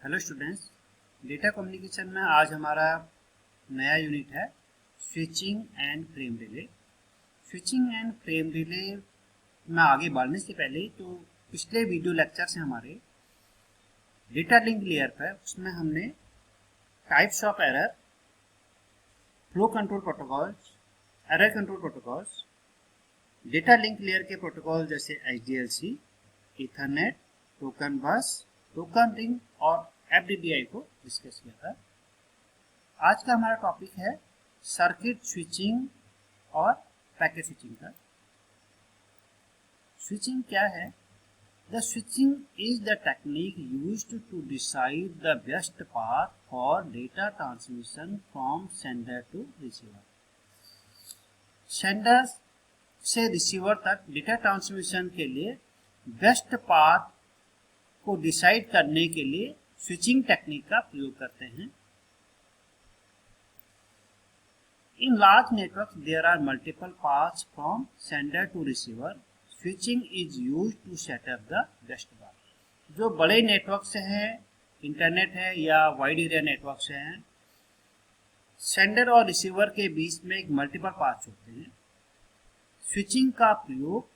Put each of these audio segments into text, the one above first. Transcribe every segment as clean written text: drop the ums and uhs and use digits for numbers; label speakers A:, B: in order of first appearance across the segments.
A: Hello students, data communication में आज हमारा नया यूनिट है switching and frame relay. Switching and frame relay में आगे बढ़ने से पहले तो पिछले वीडियो लेक्चर से हमारे डेटा लिंक लेयर पर उसमें हमने types of error, flow control protocols, error control protocols, data link layer के प्रोटोकॉल जैसे HDLC, Ethernet, token bus, token ring और FDDI को डिस्कस किया था। आज का हमारा टॉपिक है सर्किट स्विचिंग और पैकेट स्विचिंग का। स्विचिंग क्या है? The switching is the technique used to decide the best path for data transmission from sender to receiver. Sender से रिसीवर तक डेटा ट्रांसमिशन के लिए बेस्ट पाथ को डिसाइड करने के लिए स्विचिंग टेक्निक का प्रयोग करते हैं। In large networks there are multiple paths from sender to receiver. Switching is used to set up the best path. जो बड़े नेटवर्क से हैं, इंटरनेट है या वाइड एरिया नेटवर्क से हैं, सेंडर और रिसीवर के बीच में एक मल्टीपल पाथ्स होते हैं। स्विचिंग का प्रयोग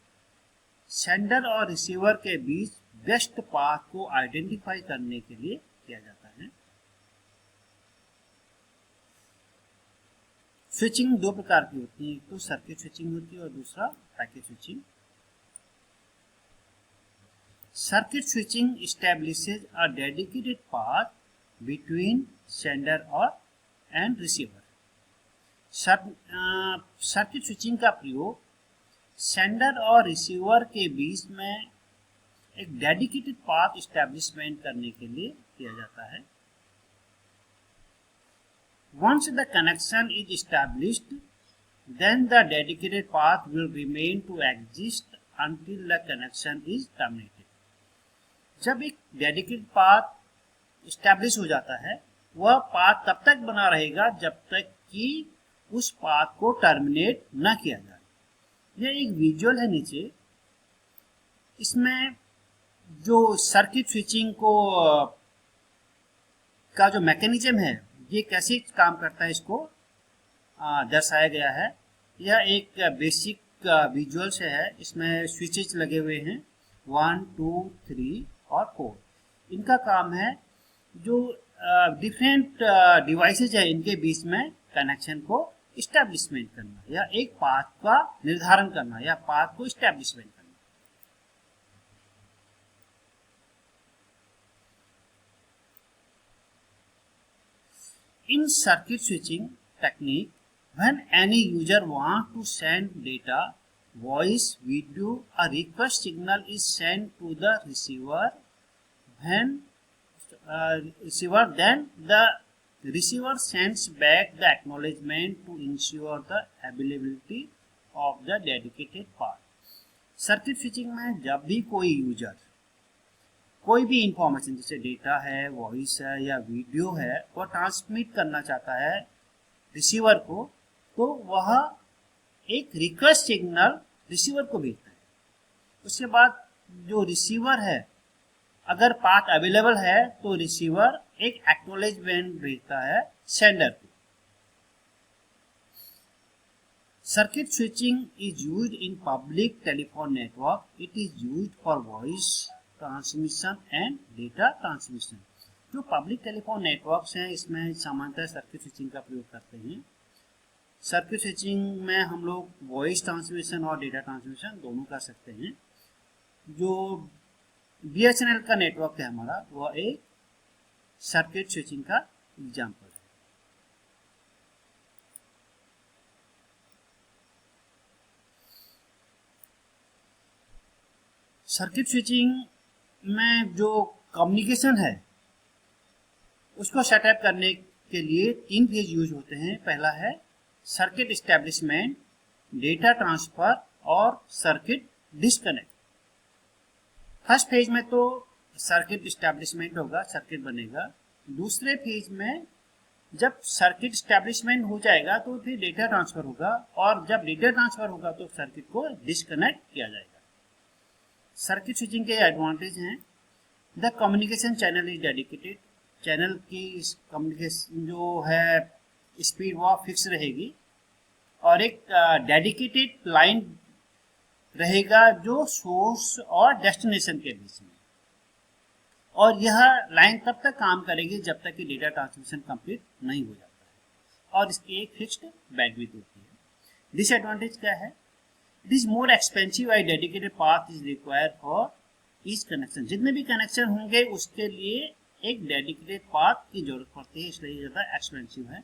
A: सेंडर और रिसीवर के बीच बेस्ट पाथ को आइडेंटिफाई करने के लिए किया जाता है। स्विचिंग दो प्रकार की होती है, एक तो सर्किट स्विचिंग होती है और दूसरा packet switching. Circuit switching establishes a dedicated path between sender और एंड रिसीवर। सर्किट स्विचिंग का प्रयोग सेंडर और रिसीवर के बीच में एक डेडिकेटेड पाथ एस्टैब्लिशमेंट करने के लिए किया जाता है। Once the connection is established, then the dedicated path will remain to exist until the connection is terminated. जब एक डेडिकेटेड पाथ एस्टैब्लिश हो जाता है, वह पाथ तब तक बना रहेगा जब तक कि उस पाथ को टर्मिनेट न किया जाए। यह एक विजुअल है नीचे। इसमें जो सर्किट स्विचिंग को का जो मैकेनिज्म है, ये कैसे काम करता है, इसको दर्शाया गया है। यह एक बेसिक विजुअल से है। इसमें स्विचेस लगे हुए हैं 1, 2, 3 और 4। इनका काम है जो डिफरेंट डिवाइसेज है इनके बीच में कनेक्शन को इस्टेब्लिशमेंट करना या एक पाथ का निर्धारण करना या पाथ को इस्टेब्लिशमेंट करना। In circuit switching technique, when any user wants to send data, voice, video, a request signal is sent to the receiver. When then the receiver sends back the acknowledgement to ensure the availability of the dedicated path. Circuit switching में जब भी कोई user कोई भी information जैसे data है, voice है या वीडियो है, वो ट्रांसमिट करना चाहता है रिसीवर को, तो वह एक रिक्वेस्ट सिग्नल रिसीवर को भेजता है। उसके बाद जो रिसीवर है, अगर पाथ अवेलेबल है तो रिसीवर एक एक्नॉलेजमेंट भेजता है सेंडर को। Circuit switching is used in public telephone network. It is used for voice transmission and data transmission. जो पब्लिक टेलीफोन नेटवर्क्स हैं, इसमें सामान्यतः सर्किट स्विचिंग का प्रयोग करते हैं। सर्किट स्विचिंग में हम लोग वॉइस ट्रांसमिशन और डेटा ट्रांसमिशन दोनों कर सकते हैं। जो BSNL का नेटवर्क है हमारा, वह एक सर्किट स्विचिंग का एग्जाम्पल है। सर्किट स्विचिंग में जो कम्युनिकेशन है उसको सेटअप करने के लिए 3 फेज यूज होते हैं। पहला है सर्किट एस्टैब्लिशमेंट, डेटा ट्रांसफर और सर्किट डिस्कनेक्ट। फर्स्ट फेज में तो सर्किट एस्टैब्लिशमेंट होगा, सर्किट बनेगा। दूसरे फेज में जब सर्किट एस्टैब्लिशमेंट हो जाएगा तो फिर डेटा ट्रांसफर होगा, और जब डेटा ट्रांसफर होगा तो सर्किट को डिस्कनेक्ट किया जाएगा। सर्किट स्विचिंग के एडवांटेज हैं। The communication channel is dedicated. Channel की कम्युनिकेशन जो है स्पीड वह फिक्स रहेगी और एक डेडिकेटेड लाइन रहेगा जो सोर्स और डेस्टिनेशन के बीच में, और यह लाइन तब तक काम करेगी जब तक कि डेटा ट्रांसमिशन कंप्लीट नहीं हो जाता है, और इसकी एक फिक्स्ड बैंडविड्थ होती है। डिसएडवांटेज क्या है? It is more expensive and dedicated path is required for each connection. जितने भी कनेक्शन होंगे उसके लिए एक डेडिकेटेड पाथ की जरूरत पड़ती है, इसलिए ज़्यादा एक्सपेंसिव है।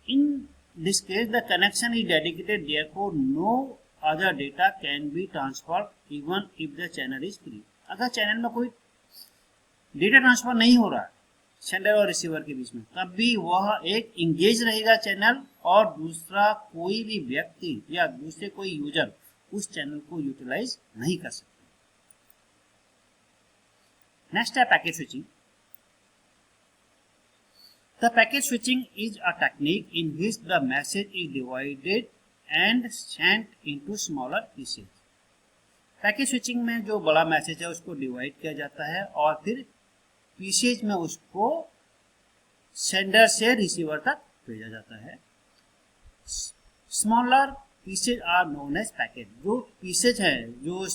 A: In this case the connection is dedicated, therefore no other data can be transferred even if the channel is free. अगर चैनल में कोई डेटा ट्रांसफर नहीं हो रहा है सेंडर और रिसीवर के बीच में, तब भी वह एक इंगेज रहेगा चैनल, और दूसरा कोई भी व्यक्ति या दूसरे कोई यूजर उस चैनल को यूटिलाइज नहीं कर सकते। नेक्स्ट है packet switching. The packet switching is a technique in which the message is divided and sent into smaller pieces. Packet switching में जो बड़ा मैसेज है उसको डिवाइड किया जाता है और फिर पीसेज में उसको सेंडर से रिसीवर तक भेजा जाता है। Smaller pieces are known as packet. जो पीसेज है, जो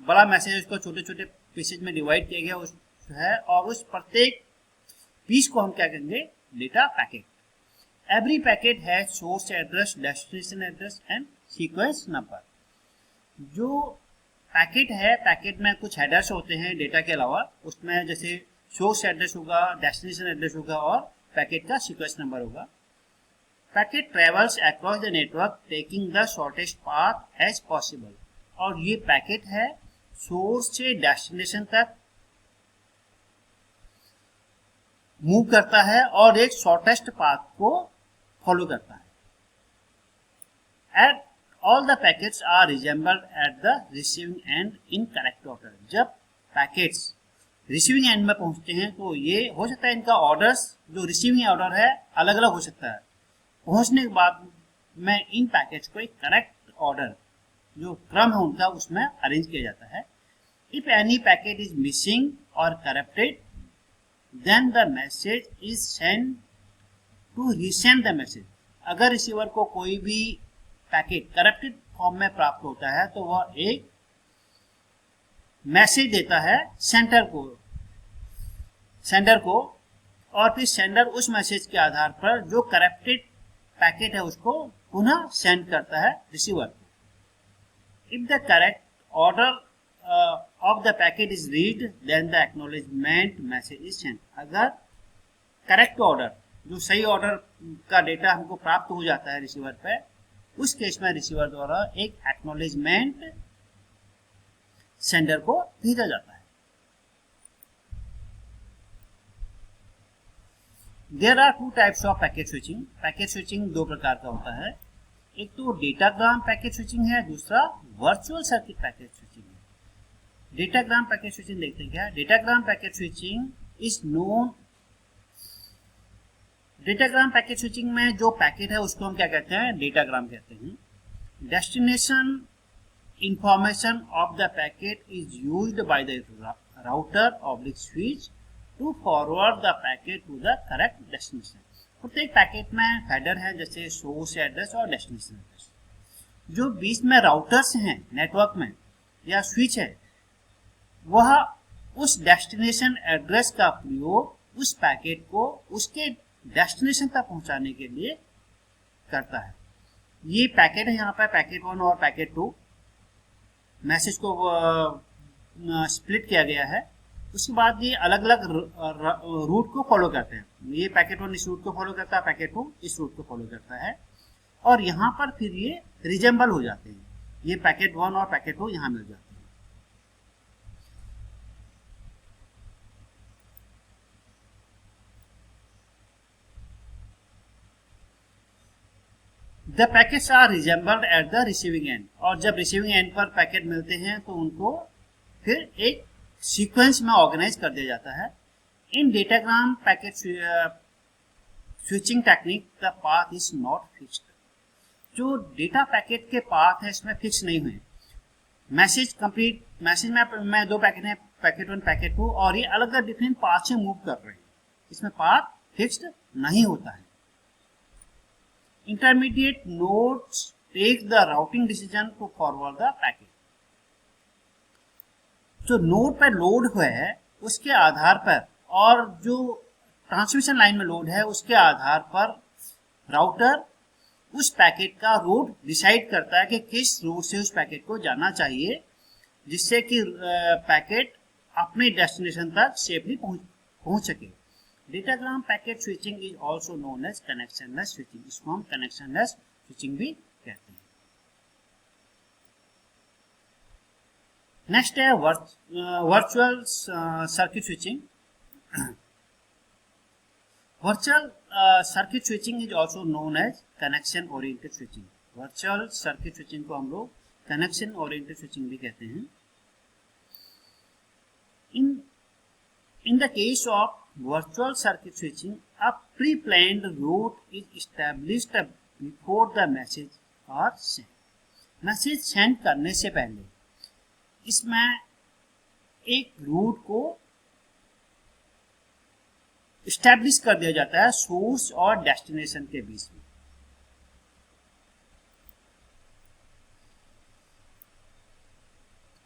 A: बड़ा मैसेज है उसको छोटे छोटे पीसेज में डिवाइड किया गया उस है, और उस प्रत्येक पीस को हम क्या कहेंगे? Data packet. एवरी पैकेट है source address, destination address and sequence number. जो पैकेट है, पैकेट में कुछ हेडर्स होते हैं डेटा के अलावा, उसमें जैसे सोर्स एड्रेस होगा, डेस्टिनेशन एड्रेस होगा और पैकेट का सीक्वेंस नंबर होगा। Packet travels across the network taking the shortest path as possible. और ये पैकेट है सोर्स से डेस्टिनेशन तक मूव करता है और एक शॉर्टेस्ट पाथ को फॉलो करता है। At all the packets are reassembled at the receiving end in correct order. जब पैकेट्स रिसीविंग एंड में पहुंचते हैं तो ये हो सकता है इनका ऑर्डर्स जो रिसीविंग ऑर्डर है अलग अलग हो सकता है। पहुंचने के बाद में इन पैकेट्स को एक करेक्ट ऑर्डर जो क्रम है उनका उसमें अरेंज किया जाता है। If any packet is missing और corrupted then the message is sent to resend the message. अगर रिसीवर को कोई भी पैकेट करप्टेड फॉर्म में प्राप्त होता है तो वह एक मैसेज देता है सेंडर को और फिर सेंडर उस मैसेज के आधार पर जो करप्टेड पैकेट है उसको पुनः सेंड करता है रिसीवर को। If the correct order of the packet is read then the acknowledgement message is send. अगर करेक्ट ऑर्डर जो सही ऑर्डर का डेटा हमको प्राप्त हो जाता है रिसीवर पे, उस केस में रिसीवर द्वारा एक एक्नॉलेजमेंट सेंडर को भेजा जाता है। There are two types of packet switching. Packet switching दो प्रकार का होता है, एक तो डेटाग्राम पैकेट स्विचिंग है, दूसरा वर्चुअल सर्किट पैकेट स्विचिंग है। डेटाग्राम पैकेट स्विचिंग देखते हैं क्या। Datagram packet switching is known. Datagram packet switching में जो पैकेट है उसको हम क्या कहते हैं? डेटाग्राम कहते हैं। Destination information of the packet is used by the router oblique switch to forward the packet to the correct destination। प्रत्येक पैकेट में हेडर है जैसे सोर्स एड्रेस और डेस्टिनेशन एड्रेस। जो बीच में राउटर्स हैं नेटवर्क में या स्विच है, वह उस डेस्टिनेशन एड्रेस का प्रयोग उस पैकेट को उसके डेस्टिनेशन तक पहुंचाने के लिए करता है। ये पैकेट है, यहाँ पर पैकेट 1 और पैकेट 2 मैसेज को स्प्लिट किया गया है। उसके बाद ये अलग अलग रूट को फॉलो करते हैं। ये पैकेट 1 इस रूट को फॉलो करता है, पैकेट 2 इस रूट को फॉलो करता है, और यहाँ पर फिर ये रिजेंबल हो जाते हैं। ये पैकेट 1 और पैकेट 2 यहाँ मिल जाते हैं। The packets are reassembled at the receiving end. और जब रिसीविंग एंड पर पैकेट मिलते हैं तो उनको फिर एक सीक्वेंस में ऑर्गेनाइज कर दिया जाता है। In datagram packet switching technique the path is not fixed. जो डेटा पैकेट के पाथ है इसमें फिक्स नहीं हुए। मैसेज कंप्लीट मैसेज में दो पैकेट हैं, पैकेट 1 पैकेट 2, और ये अलग अलग डिफरेंट पाथ से मूव कर रहे हैं। इसमें पाथ फिक्स्ड नहीं होता है। Intermediate nodes take the routing decision to forward the packet. जो नोड पर लोड हुआ है उसके आधार पर और जो ट्रांसमिशन लाइन में लोड है उसके आधार पर राउटर उस पैकेट का रूट डिसाइड करता है कि किस रूट से उस पैकेट को जाना चाहिए, जिससे कि पैकेट अपने डेस्टिनेशन तक सेफली पहुंच सके। Datagram packet switching is also known as connectionless switching. इसको हम कनेक्शनलेस स्विचिंग भी कहते हैं। नेक्स्ट है virtual circuit switching. Virtual circuit switching is also known as connection oriented switching. Virtual circuit switching को हम लोग कनेक्शन ओरिएंटेड स्विचिंग भी कहते हैं। In the case of virtual circuit switching, a pre-planned route is established before the message are sent. Message send करने से पहले इसमें एक रूट को इस्टेब्लिश कर दिया जाता है सोर्स और डेस्टिनेशन के बीच में।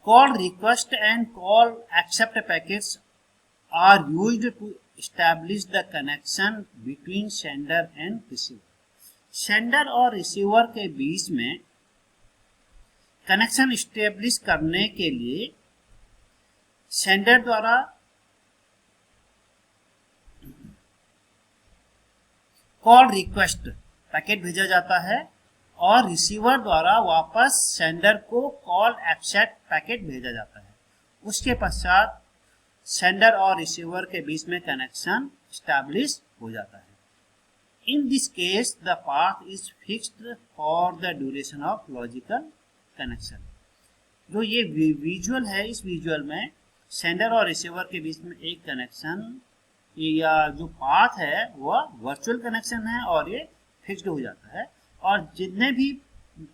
A: Call request and call accept packets are used to establish the connection between sender and receiver. Sender और रिसीवर के बीच में कनेक्शन इस्टेब्लिश करने के लिए सेंडर द्वारा कॉल रिक्वेस्ट पैकेट भेजा जाता है और रिसीवर द्वारा वापस सेंडर को कॉल एक्सेप्ट पैकेट भेजा जाता है। उसके पश्चात सेंडर और रिसीवर के बीच में कनेक्शन स्टैब्लिश हो जाता है। In this case the path is fixed for the duration of logical connection. जो ये विजुअल है, इस विजुअल में सेंडर और रिसीवर के बीच में एक कनेक्शन या जो पाथ है वह वर्चुअल कनेक्शन है और ये फिक्स्ड हो जाता है और जितने भी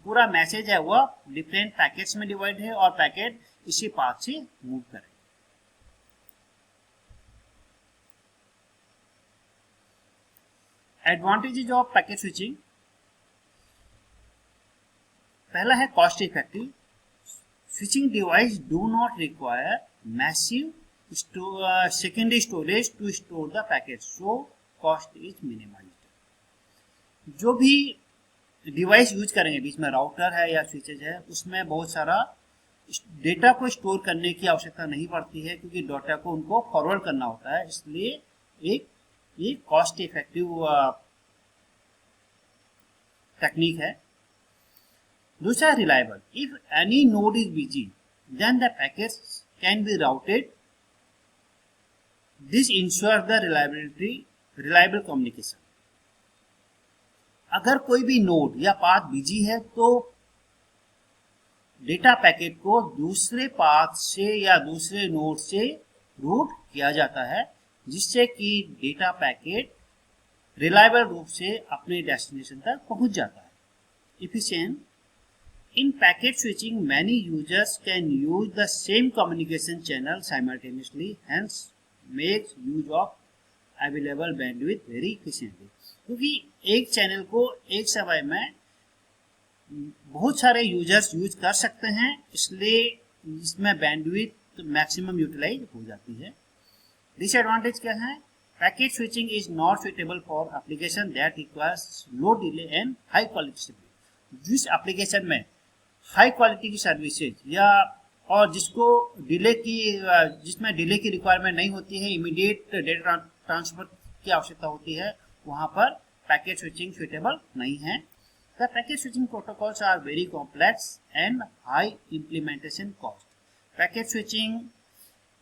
A: पूरा मैसेज है वह डिफरेंट पैकेट्स में डिवाइड है और पैकेट इसी पाथ से मूव करें। Advantages of packet switching. पहला है cost effective. Switching device do not require massive secondary storage to store the packet, so cost is minimized। जो भी डिवाइस यूज करेंगे, बीच में राउटर है या स्विचेज है, उसमें बहुत सारा डेटा को स्टोर करने की आवश्यकता नहीं पड़ती है क्योंकि डेटा को उनको फॉरवर्ड करना होता है, इसलिए एक कॉस्ट इफेक्टिव टेक्निक है। दूसरा reliable. If any node is busy then the packets can be routed. This ensures the reliable communication। अगर कोई भी नोड या पाथ बिजी है तो डेटा पैकेट को दूसरे पाथ से या दूसरे नोड से रूट किया जाता है, जिससे कि डेटा पैकेट रिलायबल रूप से अपने डेस्टिनेशन तक पहुंच जाता है। Efficient। In packet switching, many users can use the same communication channel simultaneously, hence make use of available bandwidth very efficiently. क्योंकि एक चैनल को एक समय में बहुत सारे यूजर्स यूज कर सकते हैं, इसलिए इसमें बैंडविड्थ मैक्सिमम यूटिलाइज हो जाती है। डिसएडवांटेज क्या है? Packet switching is not suitable for application that requires low delay and high quality service. जिस एप्लीकेशन में हाई क्वालिटी की सर्विसेज या और जिसमें डिले की रिक्वायरमेंट नहीं होती है, इमीडिएट डेटा ट्रांसफर की आवश्यकता होती है, वहां पर पैकेट स्विचिंग सुइटेबल नहीं है। The packet switching protocols are very complex and high implementation cost. Packet switching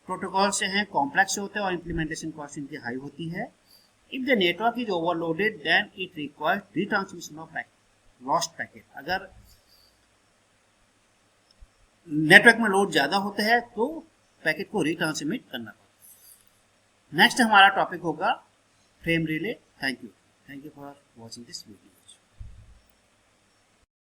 A: protocol से हैं, कॉम्प्लेक्स होते हैं और इम्प्लीमेंटेशन कॉस्ट इनकी हाई होती है। If the network is overloaded then it requires retransmission of lost packet. अगर नेटवर्क में लोड ज्यादा होता है तो पैकेट को रिट्रांसमिट करना पड़ता है। नेक्स्ट हमारा टॉपिक होगा frame relay. Thank you for watching this video.